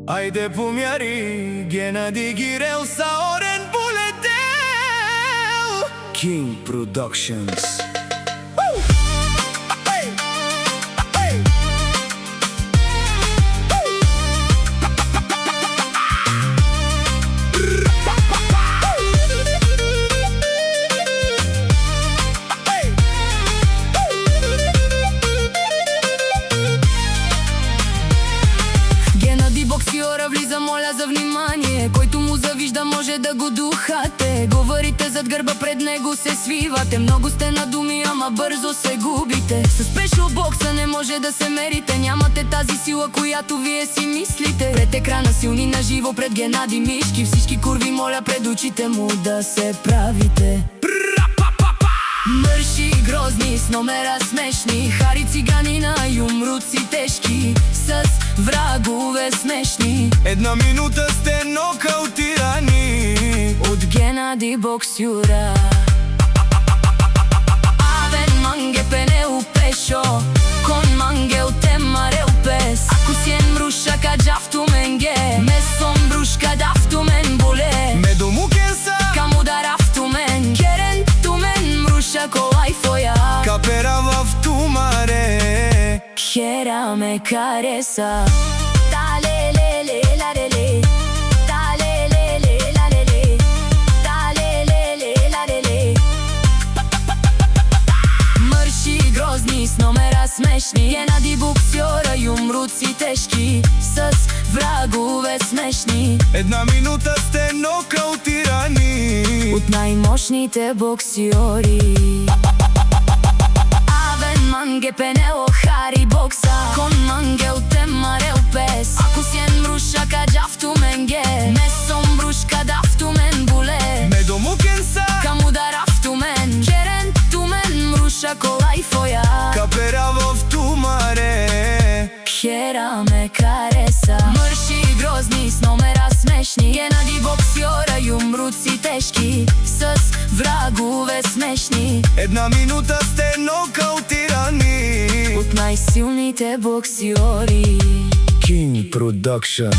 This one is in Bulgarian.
Ajde pomjeri, Gennady Girel sa Oren Buledel. King Productions. Боксиора влиза, моля за внимание. Който му завижда, може да го духате. Говорите зад гърба, пред него се свивате. Много сте на думи, ама бързо се губите. С спешъл бокса не може да се мерите. Нямате тази сила, която вие си мислите. Пред екрана силни на живо, пред Геннади Мишки. Всички курви, моля пред очите му да се правите. Мърши грозни, с номера смешни. Хари циганина, юмруци тежки, с врагове смешни. Една минута сте нокаутирани от Геннади боксюра. Авен манге пенеу пешо, кон манге отемарел пес. Ако сien мруша каджавту менге, месом брушка дафту мен боле. Медомукенса камударафту мен, керен ту мен мруша колай фоя. Капера в тумаре, хера ме кареса. С номера смешни, Геннади боксьора, юмруци тежки, с врагове смешни. Една минута сте нокаутирани от най-мощните боксьори. Авен манге пенело хари бокса, кон манге отемарел пес. Ако сien мруша каджавту менге, месом брушка дафту мен боле. Медомукенса камударафту мен, керен ту мен мруша колай фоя. Капера в тумаре, хера ме кареса. Мърши грозни, с номера смешни. Геннади боксьора, юмруци тежки, с врагове смешни. една минута сте нокаутирани от най-силните боксьори. King Production.